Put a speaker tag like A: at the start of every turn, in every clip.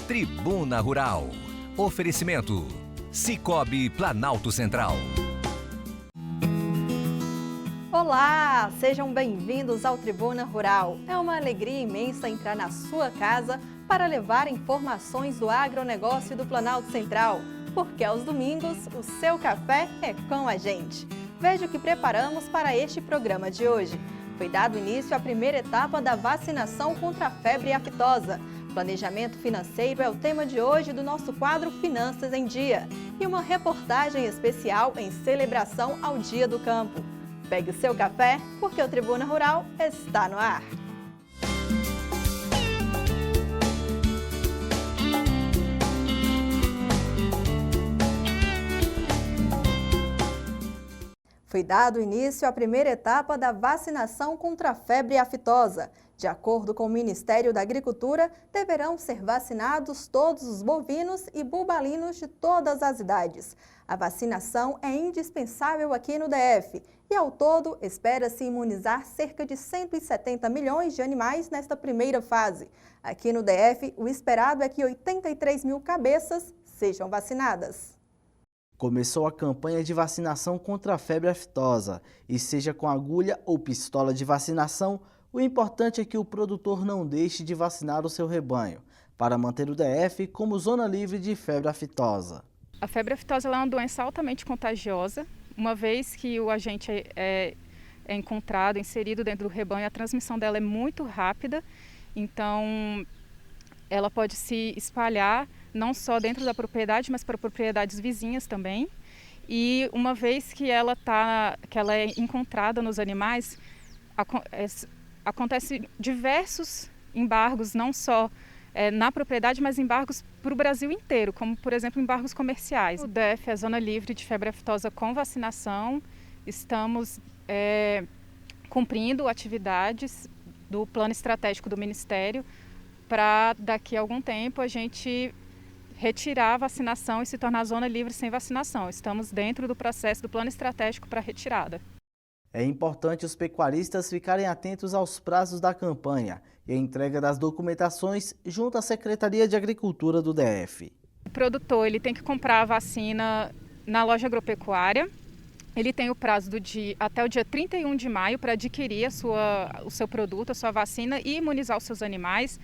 A: Tribuna Rural. Oferecimento: Sicoob Planalto Central.
B: Olá, sejam bem-vindos ao Tribuna Rural. É uma alegria imensa entrar na sua casa para levar informações do agronegócio do Planalto Central, porque aos domingos o seu café é com a gente. Veja o que preparamos para este programa de hoje. Foi dado início à primeira etapa da vacinação contra a febre aftosa. Planejamento financeiro é o tema de hoje do nosso quadro Finanças em Dia e uma reportagem especial em celebração ao Dia do Campo. Pegue o seu café, porque o Tribuna Rural está no ar. Foi dado início à primeira etapa da vacinação contra a febre aftosa. De acordo com o Ministério da Agricultura, deverão ser vacinados todos os bovinos e bubalinos de todas as idades. A vacinação é indispensável aqui no DF e, ao todo, espera-se imunizar cerca de 170 milhões de animais nesta primeira fase. Aqui no DF, o esperado é que 83 mil cabeças sejam vacinadas.
C: Começou a campanha de vacinação contra a febre aftosa e seja com agulha ou pistola de vacinação, o importante é que o produtor não deixe de vacinar o seu rebanho, para manter o DF como zona livre de febre aftosa.
D: A febre aftosa é uma doença altamente contagiosa, uma vez que o agente é encontrado, inserido dentro do rebanho, a transmissão dela é muito rápida, então ela pode se espalhar não só dentro da propriedade, mas para propriedades vizinhas também. E uma vez que ela é encontrada nos animais, acontece diversos embargos, não só na propriedade, mas embargos para o Brasil inteiro, como, por exemplo, embargos comerciais. O DF é zona livre de febre aftosa com vacinação. Estamos cumprindo atividades do plano estratégico do Ministério para, daqui a algum tempo, a gente retirar a vacinação e se tornar zona livre sem vacinação. Estamos dentro do processo do plano estratégico para retirada.
C: É importante os pecuaristas ficarem atentos aos prazos da campanha e a entrega das documentações junto à Secretaria de Agricultura do DF.
D: O produtor ele tem que comprar a vacina na loja agropecuária. Ele tem o prazo até o dia 31 de maio para adquirir o seu produto, a sua vacina e imunizar os seus animais.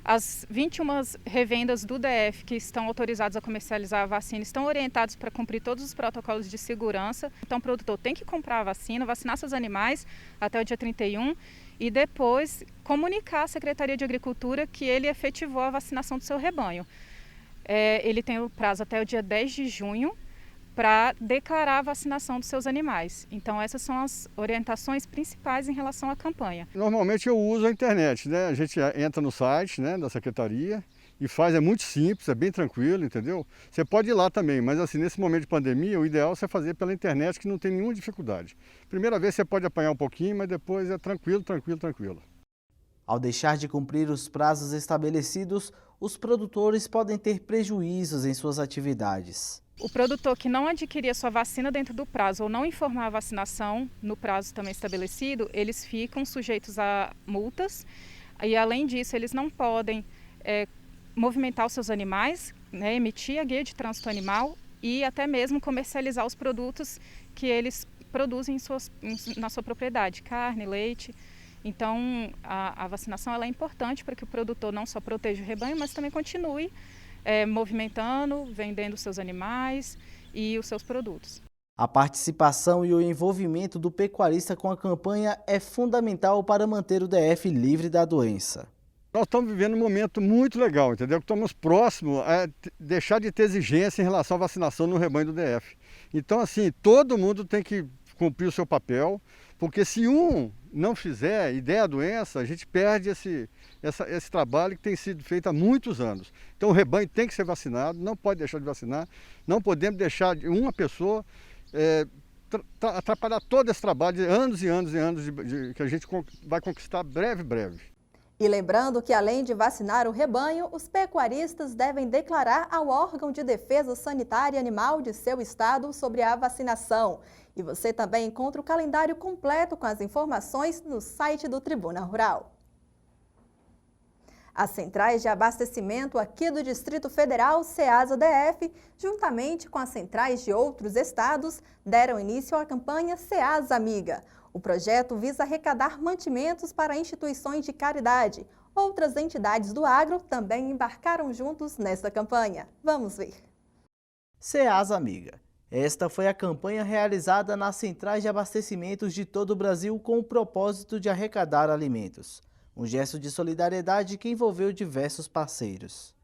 D: As 21 revendas do DF que estão autorizadas a comercializar a vacina estão orientados para cumprir todos os protocolos de segurança. Então o produtor tem que comprar a vacina, vacinar seus animais até o dia 31 e depois comunicar à Secretaria de Agricultura que ele efetivou a vacinação do seu rebanho. Ele tem o prazo até o dia 10 de junho para declarar a vacinação dos seus animais. Então essas são as orientações principais em relação à campanha.
E: Normalmente eu uso a internet, né? A gente entra no site, né, da Secretaria e faz, é muito simples, é bem tranquilo, entendeu? Você pode ir lá também, mas assim, nesse momento de pandemia, o ideal é você fazer pela internet, que não tem nenhuma dificuldade. Primeira vez você pode apanhar um pouquinho, mas depois é tranquilo.
C: Ao deixar de cumprir os prazos estabelecidos, os produtores podem ter prejuízos em suas atividades.
D: O produtor que não adquirir a sua vacina dentro do prazo ou não informar a vacinação no prazo também estabelecido, eles ficam sujeitos a multas e, além disso, eles não podem movimentar os seus animais, né, emitir a guia de trânsito animal e até mesmo comercializar os produtos que eles produzem na sua propriedade, carne, leite. Então, a vacinação ela é importante para que o produtor não só proteja o rebanho, mas também continue movimentando, vendendo seus animais e os seus produtos.
C: A participação e o envolvimento do pecuarista com a campanha é fundamental para manter o DF livre da doença.
E: Nós estamos vivendo um momento muito legal, entendeu? Estamos próximos a deixar de ter exigência em relação à vacinação no rebanho do DF. Então, assim, todo mundo tem que cumprir o seu papel, porque se um não fizer e der a doença, a gente perde esse trabalho que tem sido feito há muitos anos. Então o rebanho tem que ser vacinado, não pode deixar de vacinar, não podemos deixar de uma pessoa atrapalhar todo esse trabalho de anos e anos que a gente vai conquistar breve.
B: E lembrando que, além de vacinar o rebanho, os pecuaristas devem declarar ao órgão de defesa sanitária animal de seu estado sobre a vacinação. E você também encontra o calendário completo com as informações no site do Tribuna Rural. As centrais de abastecimento aqui do Distrito Federal, Ceasa-DF, juntamente com as centrais de outros estados, deram início à campanha Ceasa Amiga. O projeto visa arrecadar mantimentos para instituições de caridade. Outras entidades do agro também embarcaram juntos nesta campanha. Vamos ver.
C: Ceasa Amiga. Esta foi a campanha realizada nas centrais de abastecimentos de todo o Brasil com o propósito de arrecadar alimentos. Um gesto de solidariedade que envolveu diversos parceiros.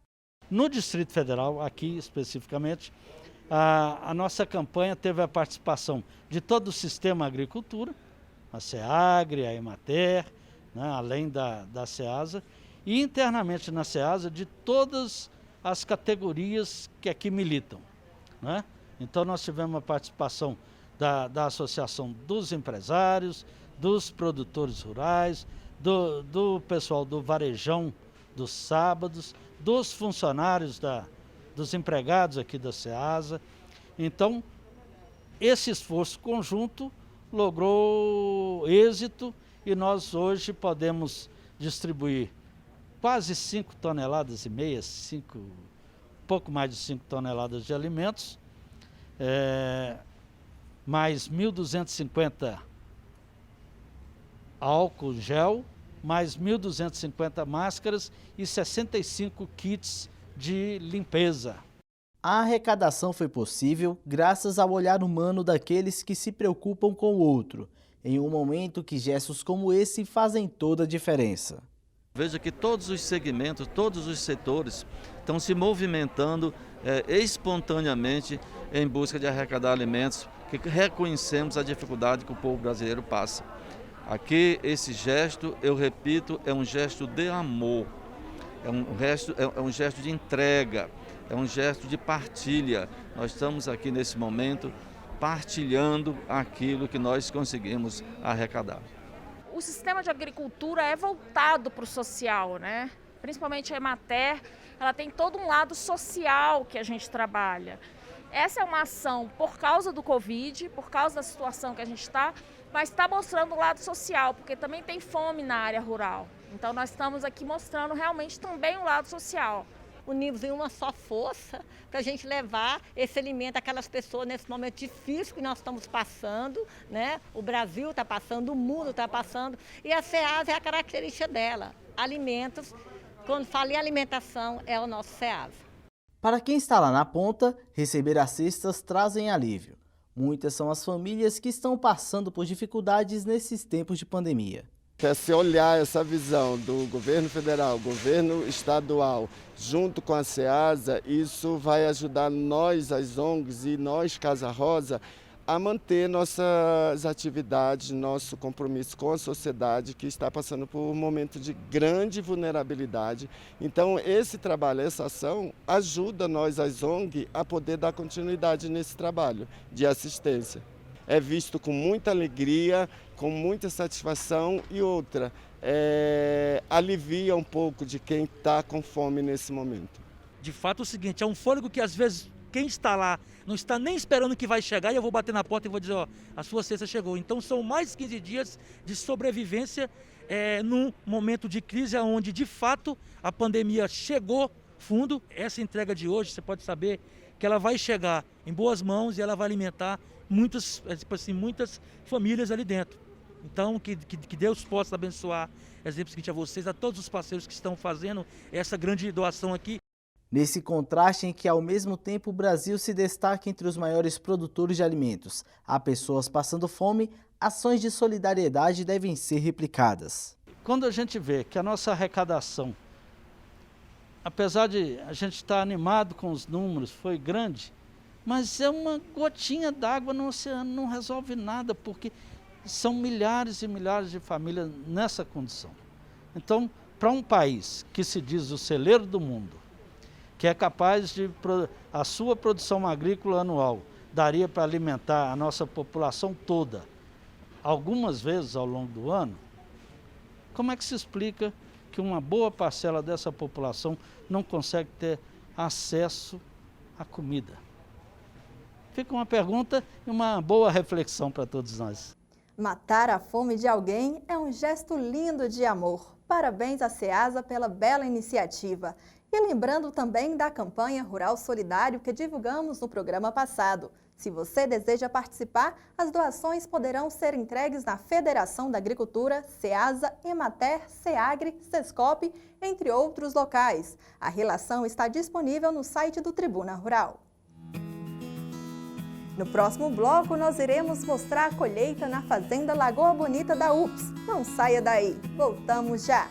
F: No Distrito Federal, aqui especificamente, a nossa campanha teve a participação de todo o sistema agricultura, a SEAGRE, a Emater, né, além da Ceasa, e internamente na Ceasa de todas as categorias que aqui militam, né? Então nós tivemos a participação da Associação dos Empresários, dos produtores rurais, do pessoal do varejão dos sábados, dos funcionários, dos empregados aqui da Ceasa. Então, esse esforço conjunto logrou êxito e nós hoje podemos distribuir quase 5 toneladas e meia, pouco mais de 5 toneladas de alimentos, mais 1.250 álcool gel, mais 1.250 máscaras e 65 kits de limpeza.
C: A arrecadação foi possível graças ao olhar humano daqueles que se preocupam com o outro, em um momento que gestos como esse fazem toda a diferença.
G: Veja que todos os segmentos, todos os setores estão se movimentando espontaneamente em busca de arrecadar alimentos, que reconhecemos a dificuldade que o povo brasileiro passa. Aqui, esse gesto, eu repito, é um gesto de amor, é um gesto de entrega, é um gesto de partilha. Nós estamos aqui nesse momento partilhando aquilo que nós conseguimos arrecadar.
H: O sistema de agricultura é voltado para o social, né? Principalmente a Emater, ela tem todo um lado social que a gente trabalha. Essa é uma ação por causa do Covid, por causa da situação que a gente está, mas está mostrando o lado social, porque também tem fome na área rural. Então nós estamos aqui mostrando realmente também o lado social.
I: Unimos em uma só força para a gente levar esse alimento àquelas pessoas nesse momento difícil que nós estamos passando, né? O Brasil está passando, o mundo está passando, e a Ceasa é a característica dela. Alimentos, quando fala em alimentação, é o nosso Ceasa.
C: Para quem está lá na ponta, receber as cestas trazem alívio. Muitas são as famílias que estão passando por dificuldades nesses tempos de pandemia.
J: Se olhar essa visão do governo federal, governo estadual, junto com a Ceasa, isso vai ajudar nós, as ONGs e nós, Casa Rosa, a manter nossas atividades, nosso compromisso com a sociedade que está passando por um momento de grande vulnerabilidade. Então, esse trabalho, essa ação, ajuda nós, as ONGs, a poder dar continuidade nesse trabalho de assistência. É visto com muita alegria, com muita satisfação e outra, alivia um pouco de quem está com fome nesse momento.
K: De fato é o seguinte, é um fôlego que às vezes quem está lá não está nem esperando que vai chegar e eu vou bater na porta e vou dizer, ó, a sua cesta chegou. Então são mais 15 dias de sobrevivência num momento de crise onde de fato a pandemia chegou fundo. Essa entrega de hoje, você pode saber que ela vai chegar em boas mãos e ela vai alimentar muitas famílias ali dentro. Então, que Deus possa abençoar, exemplo seguinte a vocês, a todos os parceiros que estão fazendo essa grande doação aqui.
C: Nesse contraste em que, ao mesmo tempo, o Brasil se destaca entre os maiores produtores de alimentos, há pessoas passando fome, ações de solidariedade devem ser replicadas.
F: Quando a gente vê que a nossa arrecadação, apesar de a gente estar animado com os números, foi grande, mas é uma gotinha d'água no oceano, não resolve nada, porque são milhares e milhares de famílias nessa condição. Então, para um país que se diz o celeiro do mundo, que é capaz de, a sua produção agrícola anual, daria para alimentar a nossa população toda, algumas vezes ao longo do ano, como é que se explica que uma boa parcela dessa população não consegue ter acesso à comida? Fica uma pergunta e uma boa reflexão para todos nós.
B: Matar a fome de alguém é um gesto lindo de amor. Parabéns à Ceasa pela bela iniciativa. E lembrando também da campanha Rural Solidário que divulgamos no programa passado. Se você deseja participar, as doações poderão ser entregues na Federação da Agricultura, Ceasa, Emater, Ceagri, Sescop, entre outros locais. A relação está disponível no site do Tribuna Rural. No próximo bloco, nós iremos mostrar a colheita na Fazenda Lagoa Bonita da UPS. Não saia daí, voltamos já!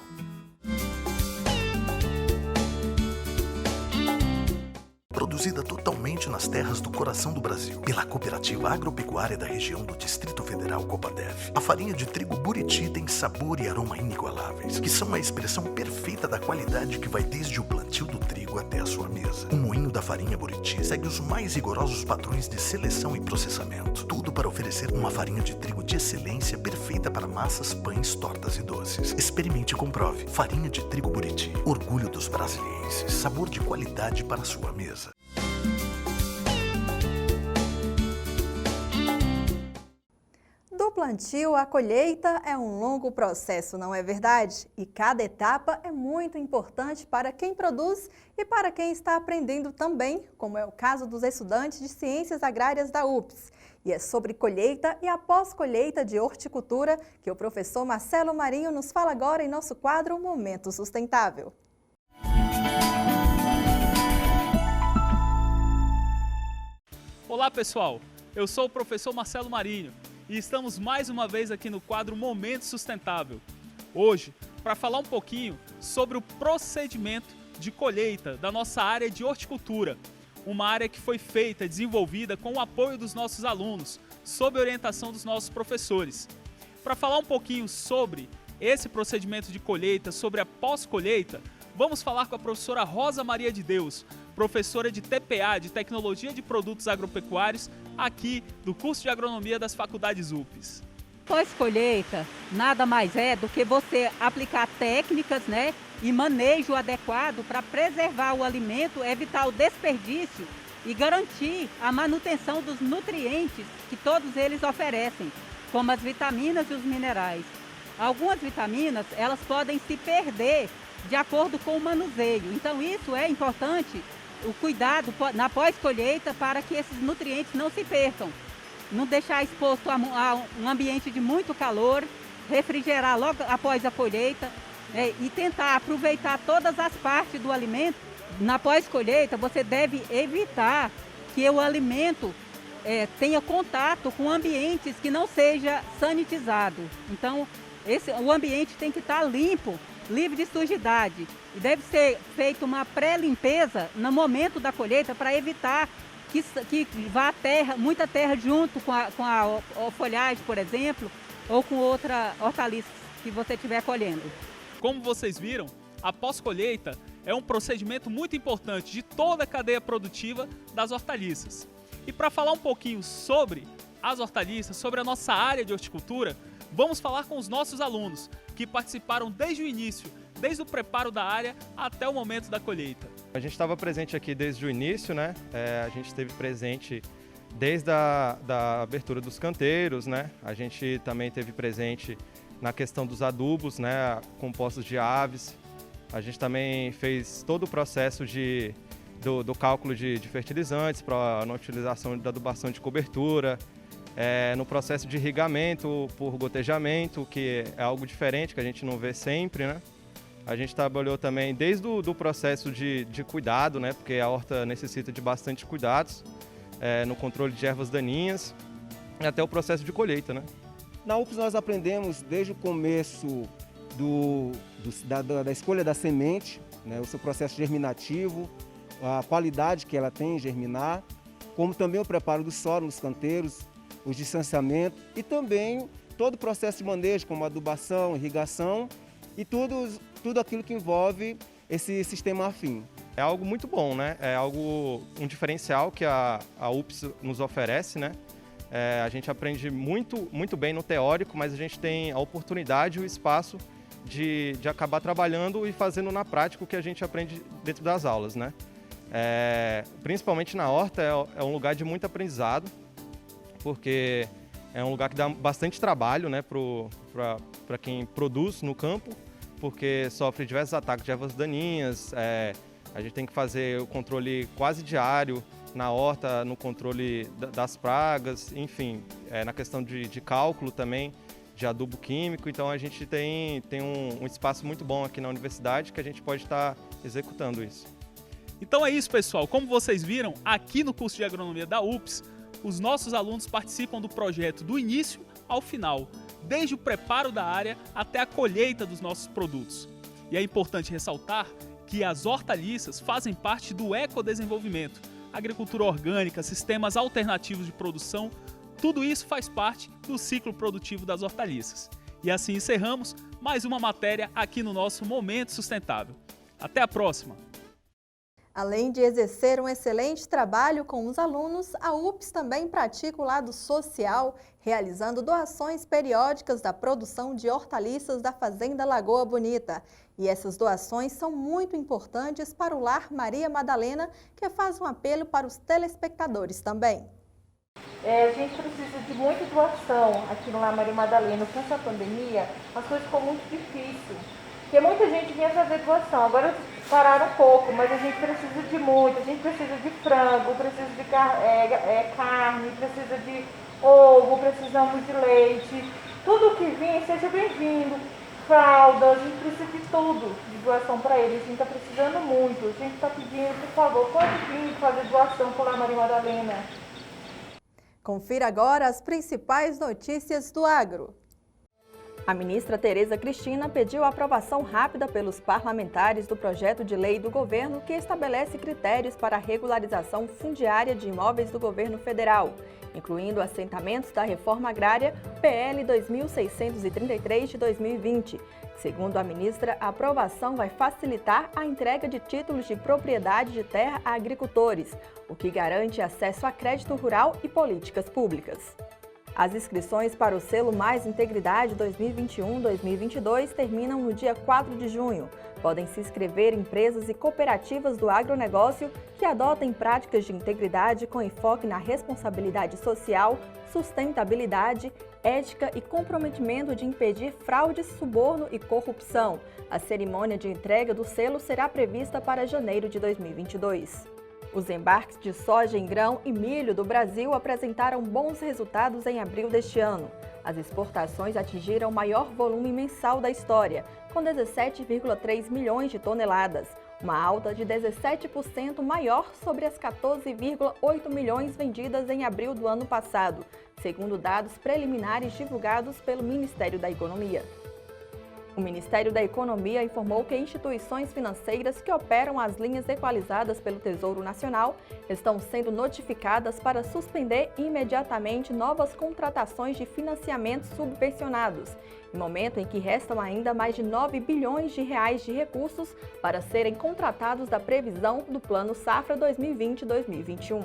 L: Produzida totalmente nas terras do coração do Brasil, pela Cooperativa Agropecuária da região do Distrito Federal Copadev. A farinha de trigo Buriti tem sabor e aroma inigualáveis, que são a expressão perfeita da qualidade que vai desde o plantio do trigo até a sua mesa. O moinho da farinha Buriti segue os mais rigorosos padrões de seleção e processamento, tudo para oferecer uma farinha de trigo de excelência perfeita para massas, pães, tortas e doces. Experimente e comprove. Farinha de trigo Buriti, orgulho dos brasilienses, sabor de qualidade para a sua mesa.
B: Do plantio à colheita é um longo processo, não é verdade? E cada etapa é muito importante para quem produz e para quem está aprendendo também, como é o caso dos estudantes de Ciências Agrárias da UPS. E é sobre colheita e a pós-colheita de horticultura que o professor Marcelo Marinho nos fala agora em nosso quadro Momento Sustentável.
M: Olá pessoal, eu sou o professor Marcelo Marinho e estamos mais uma vez aqui no quadro Momento Sustentável. Hoje, para falar um pouquinho sobre o procedimento de colheita da nossa área de horticultura, uma área que foi feita, desenvolvida com o apoio dos nossos alunos, sob orientação dos nossos professores. Para falar um pouquinho sobre esse procedimento de colheita, sobre a pós-colheita, vamos falar com a professora Rosa Maria de Deus, professora de TPA, de Tecnologia de Produtos Agropecuários, aqui do curso de Agronomia das Faculdades UPS.
N: Pós-colheita nada mais é do que você aplicar técnicas, e manejo adequado para preservar o alimento, evitar o desperdício e garantir a manutenção dos nutrientes que todos eles oferecem, como as vitaminas e os minerais. Algumas vitaminas, elas podem se perder de acordo com o manuseio. Então isso é importante, o cuidado na pós-colheita para que esses nutrientes não se percam. Não deixar exposto a um ambiente de muito calor, refrigerar logo após a colheita e tentar aproveitar todas as partes do alimento. Na pós-colheita você deve evitar que o alimento tenha contato com ambientes que não seja sanitizado. Então o ambiente tem que estar limpo, livre de sujidade. E deve ser feita uma pré-limpeza no momento da colheita para evitar que vá muita terra junto com a folhagem, por exemplo, ou com outra hortaliça que você estiver colhendo.
M: Como vocês viram, a pós-colheita é um procedimento muito importante de toda a cadeia produtiva das hortaliças. E para falar um pouquinho sobre as hortaliças, sobre a nossa área de horticultura, vamos falar com os nossos alunos, que participaram desde o início, desde o preparo da área até o momento da colheita.
O: A gente estava presente aqui desde o início, a gente esteve presente desde a abertura dos canteiros, A gente também esteve presente na questão dos adubos, compostos de aves. A gente também fez todo o processo do cálculo de fertilizantes para na utilização da adubação de cobertura, no processo de irrigamento por gotejamento, que é algo diferente que a gente não vê sempre, A gente trabalhou também desde o processo de cuidado, porque a horta necessita de bastante cuidados, no controle de ervas daninhas, até o processo de colheita,
P: Na UPS nós aprendemos desde o começo da escolha da semente, o seu processo germinativo, a qualidade que ela tem em germinar, como também o preparo do solo nos canteiros, o distanciamento e também todo o processo de manejo, como adubação, irrigação e tudo aquilo que envolve esse sistema afim.
O: É algo muito bom, É um diferencial que a UPS nos oferece, A gente aprende muito bem no teórico, mas a gente tem a oportunidade e o espaço de acabar trabalhando e fazendo na prática o que a gente aprende dentro das aulas, Principalmente na horta é um lugar de muito aprendizado, porque é um lugar que dá bastante trabalho, para quem produz no campo, porque sofre diversos ataques de ervas daninhas. A gente tem que fazer o controle quase diário na horta, no controle das pragas, enfim, na questão de cálculo também, de adubo químico. Então a gente tem um espaço muito bom aqui na universidade que a gente pode estar executando isso.
M: Então é isso, pessoal. Como vocês viram, aqui no curso de agronomia da UFPS, os nossos alunos participam do projeto do início ao final, desde o preparo da área até a colheita dos nossos produtos. E é importante ressaltar que as hortaliças fazem parte do ecodesenvolvimento, agricultura orgânica, sistemas alternativos de produção, tudo isso faz parte do ciclo produtivo das hortaliças. E assim encerramos mais uma matéria aqui no nosso Momento Sustentável. Até a próxima!
B: Além de exercer um excelente trabalho com os alunos, a UFPS também pratica o lado social, realizando doações periódicas da produção de hortaliças da Fazenda Lagoa Bonita. E essas doações são muito importantes para o Lar Maria Madalena, que faz um apelo para os telespectadores também.
Q: A gente precisa de muita doação aqui no Lar Maria Madalena. Com essa pandemia, as coisas ficam muito difíceis. Porque muita gente vinha fazer doação, agora pararam um pouco, mas a gente precisa de muito. A gente precisa de frango, precisa de carne, precisa de ovo, precisamos de leite. Tudo que vir, seja bem-vindo. Fraldas, a gente precisa de tudo de doação para eles. A gente está precisando muito. A gente está pedindo, por favor, pode vir fazer doação para o Lar Maria Madalena.
B: Confira agora as principais notícias do agro. A ministra Tereza Cristina pediu a aprovação rápida pelos parlamentares do projeto de lei do governo que estabelece critérios para a regularização fundiária de imóveis do governo federal, incluindo assentamentos da reforma agrária PL 2633 de 2020. Segundo a ministra, a aprovação vai facilitar a entrega de títulos de propriedade de terra a agricultores, o que garante acesso a crédito rural e políticas públicas. As inscrições para o selo Mais Integridade 2021-2022 terminam no dia 4 de junho. Podem se inscrever empresas e cooperativas do agronegócio que adotem práticas de integridade com enfoque na responsabilidade social, sustentabilidade, ética e comprometimento de impedir fraudes, suborno e corrupção. A cerimônia de entrega do selo será prevista para janeiro de 2022. Os embarques de soja em grão e milho do Brasil apresentaram bons resultados em abril deste ano. As exportações atingiram o maior volume mensal da história, com 17,3 milhões de toneladas, uma alta de 17% maior sobre as 14,8 milhões vendidas em abril do ano passado, segundo dados preliminares divulgados pelo Ministério da Economia. O Ministério da Economia informou que instituições financeiras que operam as linhas equalizadas pelo Tesouro Nacional estão sendo notificadas para suspender imediatamente novas contratações de financiamentos subvencionados, em momento em que restam ainda mais de 9 bilhões de reais de recursos para serem contratados da previsão do Plano Safra 2020-2021.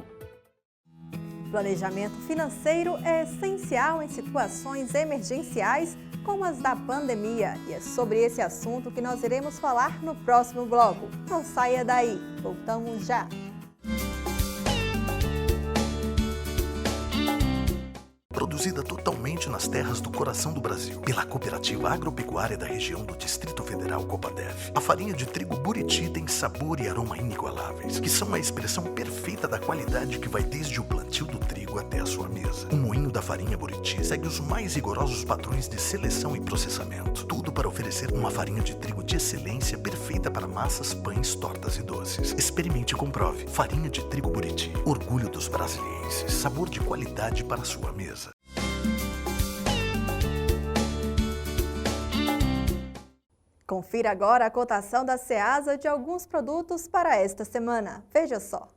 B: Planejamento financeiro é essencial em situações emergenciais como as da pandemia. E é sobre esse assunto que nós iremos falar no próximo bloco. Não saia daí, voltamos já!
L: Produzida totalmente nas terras do coração do Brasil, pela Cooperativa Agropecuária da região do Distrito Federal Copandef. A farinha de trigo Buriti tem sabor e aroma inigualáveis, que são a expressão perfeita da qualidade que vai desde o plantio do trigo até a sua mesa. O moinho da farinha Buriti segue os mais rigorosos padrões de seleção e processamento. Tudo para oferecer uma farinha de trigo de excelência perfeita para massas, pães, tortas e doces. Experimente e comprove. Farinha de trigo Buriti. Orgulho dos brasilienses. Sabor de qualidade para a sua mesa.
B: Confira agora a cotação da Ceasa de alguns produtos para esta semana. Veja só.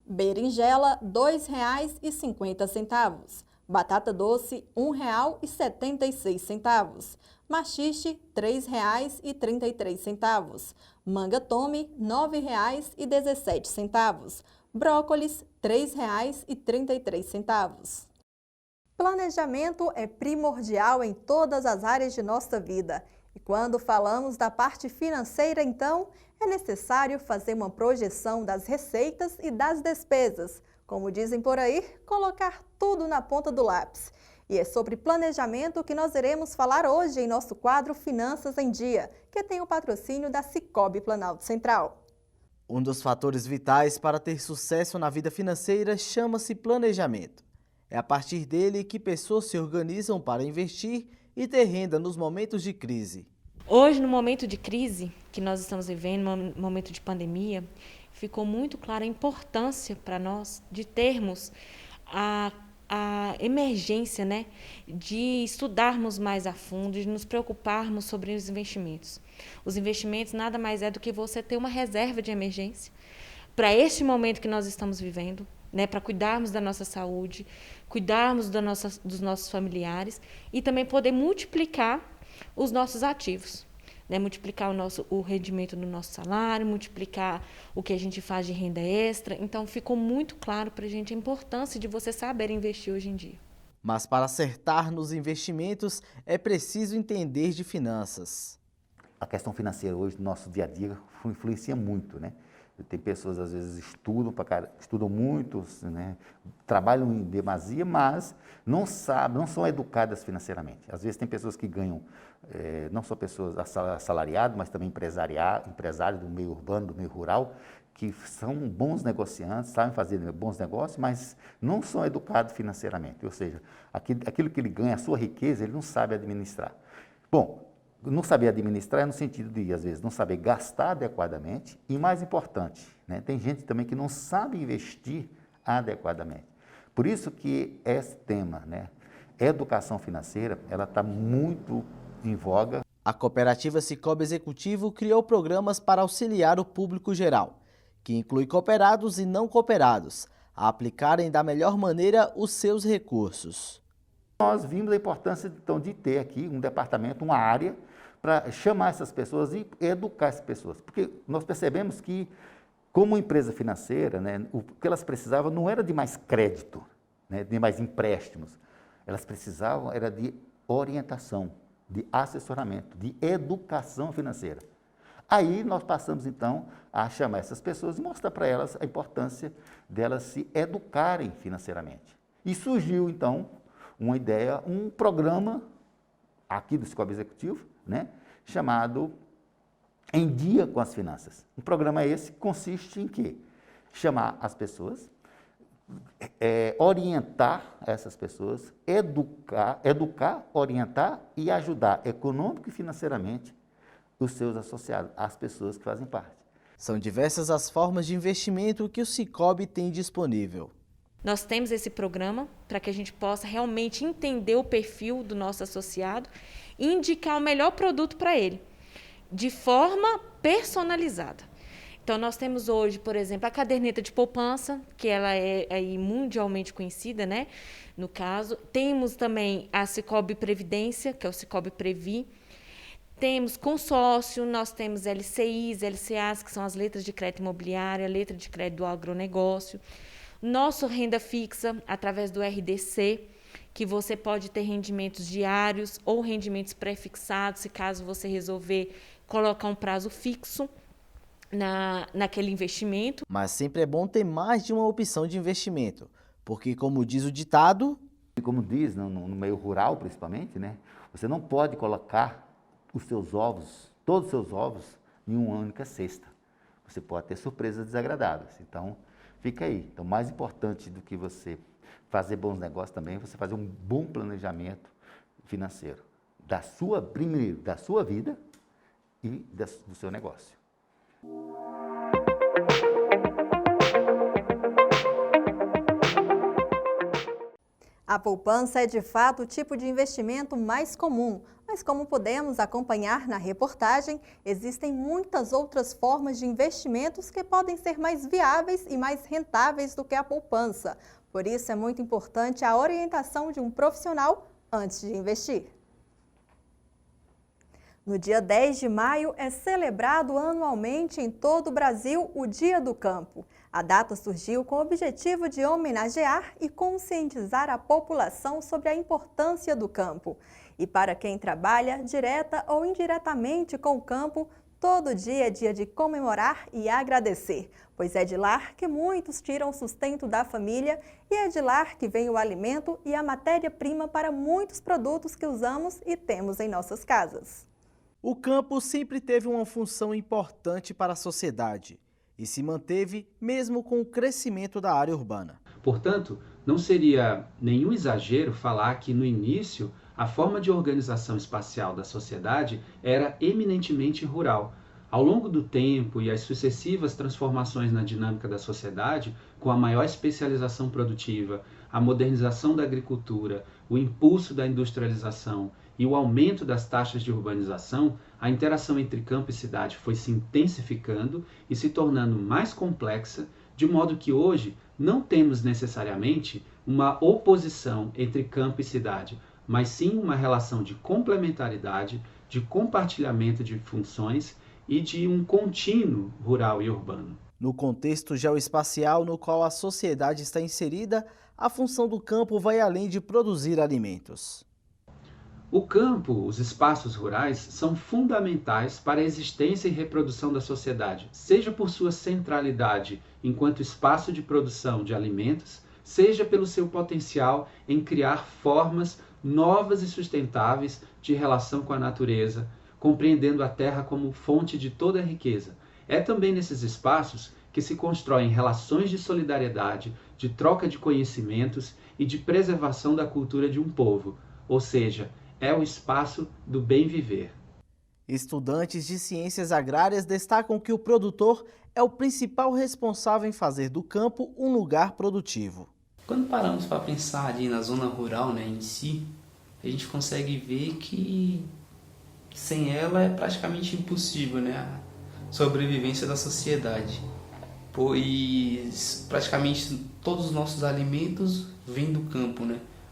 B: Berinjela, R$ 2,50. Batata doce, R$ 1,76. Maxixe, R$ 3,33. Manga tome, R$ 9,17. Brócolis, R$ 3,33. Planejamento é primordial em todas as áreas de nossa vida. E quando falamos da parte financeira, então, é necessário fazer uma projeção das receitas e das despesas. Como dizem por aí, colocar tudo na ponta do lápis. E é sobre planejamento que nós iremos falar hoje em nosso quadro Finanças em Dia, que tem o patrocínio da Sicoob Planalto Central.
C: Um dos fatores vitais para ter sucesso na vida financeira chama-se planejamento. É a partir dele que pessoas se organizam para investir e ter renda nos momentos de crise.
R: Hoje, no momento de crise que nós estamos vivendo, no momento de pandemia, ficou muito clara a importância para nós de termos a emergência, né, de estudarmos mais a fundo, de nos preocuparmos sobre os investimentos. Os investimentos nada mais é do que você ter uma reserva de emergência para este momento que nós estamos vivendo, né, para cuidarmos da nossa saúde, cuidarmos dos nossos familiares e também poder multiplicar os nossos ativos, né, multiplicar o rendimento do nosso salário, multiplicar o que a gente faz de renda extra. Então, ficou muito claro para a gente a importância de você saber investir hoje em dia.
C: Mas para acertar nos investimentos, é preciso entender de finanças.
S: A questão financeira hoje, no nosso dia a dia, influencia muito, né? Tem pessoas, às vezes, estudam muito, né? Trabalham em demasia, mas não são educadas financeiramente. Às vezes tem pessoas que ganham, não só pessoas assalariadas, mas também empresários do meio urbano, do meio rural, que são bons negociantes, sabem fazer bons negócios, mas não são educados financeiramente. Ou seja, aquilo que ele ganha, a sua riqueza, ele não sabe administrar. Bom, não saber administrar é no sentido de, às vezes, não saber gastar adequadamente e, mais importante, né, tem gente também que não sabe investir adequadamente. Por isso que esse tema, né, educação financeira, ela está muito em voga.
C: A cooperativa Sicoob Executivo criou programas para auxiliar o público geral, que inclui cooperados e não cooperados, a aplicarem da melhor maneira os seus recursos.
S: Nós vimos a importância, então, de ter aqui um departamento, uma área, para chamar essas pessoas e educar essas pessoas. Porque nós percebemos que, como empresa financeira, né, o que elas precisavam não era de mais crédito, né, de mais empréstimos. Elas precisavam era de orientação, de assessoramento, de educação financeira. Aí nós passamos, então, a chamar essas pessoas e mostrar para elas a importância delas se educarem financeiramente. E surgiu, então, uma ideia, um programa aqui do Sicoob Executivo, né, chamado Em Dia com as Finanças. Um programa esse consiste em quê? Chamar as pessoas, orientar essas pessoas, educar, orientar e ajudar econômico e financeiramente os seus associados, as pessoas que fazem parte.
C: São diversas as formas de investimento que o Sicoob tem disponível.
R: Nós temos esse programa para que a gente possa realmente entender o perfil do nosso associado e indicar o melhor produto para ele, de forma personalizada. Então, nós temos hoje, por exemplo, a caderneta de poupança, que ela é aí mundialmente conhecida, né? No caso, temos também a Sicoob Previdência, que é o Sicoob Previ. Temos consórcio, nós temos LCIs, LCAs, que são as letras de crédito imobiliário, a letra de crédito do agronegócio. Nosso renda fixa, através do RDC, que você pode ter rendimentos diários ou rendimentos pré-fixados, se caso você resolver colocar um prazo fixo naquele investimento.
C: Mas sempre é bom ter mais de uma opção de investimento, porque, como diz o ditado...
S: Como diz, no meio rural principalmente, né, você não pode colocar os seus ovos, todos os seus ovos, em uma única cesta. Você pode ter surpresas desagradáveis. Então, fica aí. Então, mais importante do que você fazer bons negócios também é você fazer um bom planejamento financeiro primeiro da sua vida e do seu negócio.
B: A poupança é de fato o tipo de investimento mais comum, mas como podemos acompanhar na reportagem, existem muitas outras formas de investimentos que podem ser mais viáveis e mais rentáveis do que a poupança. Por isso é muito importante a orientação de um profissional antes de investir. No dia 10 de maio é celebrado anualmente em todo o Brasil o Dia do Campo. A data surgiu com o objetivo de homenagear e conscientizar a população sobre a importância do campo. E para quem trabalha direta ou indiretamente com o campo, Todo dia é dia de comemorar e agradecer, pois é de lá que muitos tiram o sustento da família e é de lá que vem o alimento e a matéria-prima para muitos produtos que usamos e temos em nossas casas.
C: O campo sempre teve uma função importante para a sociedade e se manteve mesmo com o crescimento da área urbana.
T: Portanto, não seria nenhum exagero falar que no início a forma de organização espacial da sociedade era eminentemente rural. Ao longo do tempo e as sucessivas transformações na dinâmica da sociedade, com a maior especialização produtiva, a modernização da agricultura, o impulso da industrialização e o aumento das taxas de urbanização, a interação entre campo e cidade foi se intensificando e se tornando mais complexa, de modo que hoje não temos necessariamente uma oposição entre campo e cidade, mas sim uma relação de complementaridade, de compartilhamento de funções e de um contínuo rural e urbano.
C: No contexto geoespacial no qual a sociedade está inserida, a função do campo vai além de produzir alimentos.
T: O campo, os espaços rurais, são fundamentais para a existência e reprodução da sociedade, seja por sua centralidade enquanto espaço de produção de alimentos, seja pelo seu potencial em criar formas novas e sustentáveis de relação com a natureza, compreendendo a terra como fonte de toda a riqueza. É também nesses espaços que se constroem relações de solidariedade, de troca de conhecimentos e de preservação da cultura de um povo, ou seja, é o espaço do bem viver.
C: Estudantes de ciências agrárias destacam que o produtor é o principal responsável em fazer do campo um lugar produtivo.
U: Quando paramos para pensar ali na zona rural, em si, a gente consegue ver que sem ela é praticamente impossível, a sobrevivência da sociedade, pois praticamente todos os nossos alimentos vêm do campo,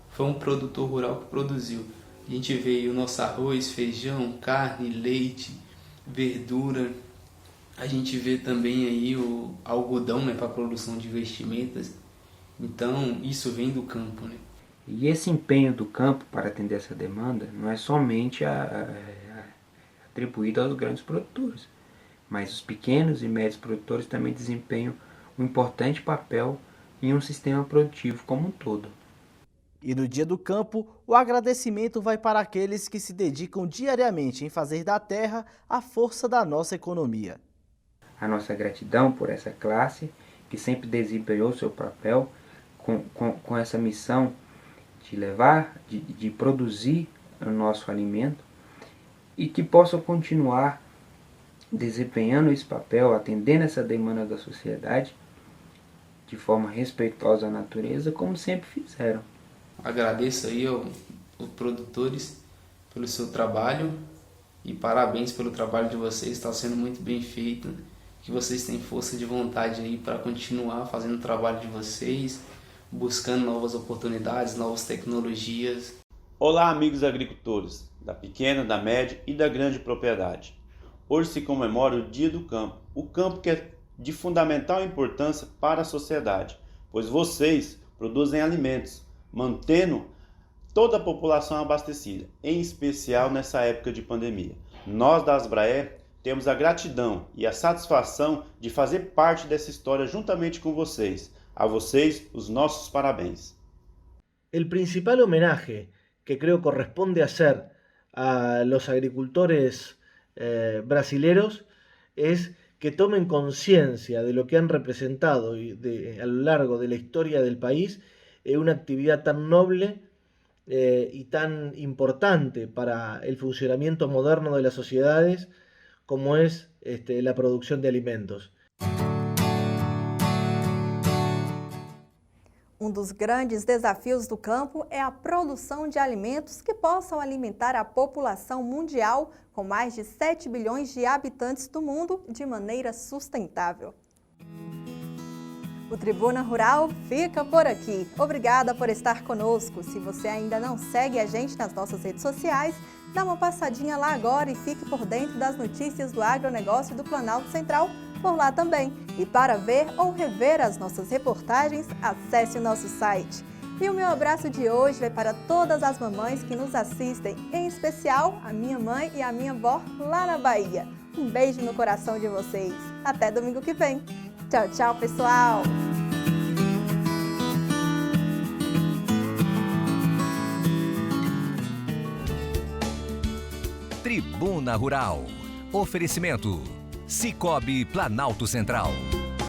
U: Foi um produtor rural que produziu. A gente vê o nosso arroz, feijão, carne, leite, verdura. A gente vê também aí o algodão, para a produção de vestimentas. Então, isso vem do campo,
V: E esse empenho do campo para atender essa demanda não é somente atribuído aos grandes produtores, mas os pequenos e médios produtores também desempenham um importante papel em um sistema produtivo como um todo.
C: E no Dia do Campo, o agradecimento vai para aqueles que se dedicam diariamente em fazer da terra a força da nossa economia.
V: A nossa gratidão por essa classe que sempre desempenhou seu papel com essa missão de levar, de produzir o nosso alimento e que possam continuar desempenhando esse papel, atendendo essa demanda da sociedade de forma respeitosa à natureza, como sempre fizeram.
U: Agradeço aí aos produtores pelo seu trabalho e parabéns pelo trabalho de vocês, está sendo muito bem feito, que vocês têm força de vontade aí para continuar fazendo o trabalho de vocês, buscando novas oportunidades, novas tecnologias.
W: Olá, amigos agricultores da pequena, da média e da grande propriedade. Hoje se comemora o Dia do Campo, o campo que é de fundamental importância para a sociedade, pois vocês produzem alimentos, mantendo toda a população abastecida, em especial nessa época de pandemia. Nós da Asbraer temos a gratidão e a satisfação de fazer parte dessa história juntamente com vocês. A vocês, os nossos parabéns.
X: El principal homenaje que creo corresponde hacer a los agricultores brasileros es que tomen conciencia de lo que han representado a lo largo de la historia del país una actividad tan noble y tan importante para el funcionamiento moderno de las sociedades como es la producción de alimentos.
B: Um dos grandes desafios do campo é a produção de alimentos que possam alimentar a população mundial com mais de 7 bilhões de habitantes do mundo de maneira sustentável. O Tribuna Rural fica por aqui. Obrigada por estar conosco. Se você ainda não segue a gente nas nossas redes sociais, dá uma passadinha lá agora e fique por dentro das notícias do agronegócio do Planalto Central por lá também. E para ver ou rever as nossas reportagens, acesse o nosso site. E o meu abraço de hoje vai para todas as mamães que nos assistem, em especial a minha mãe e a minha avó lá na Bahia. Um beijo no coração de vocês. Até domingo que vem. Tchau, tchau, pessoal!
A: Tribuna Rural. Oferecimento: Cicobi Planalto Central.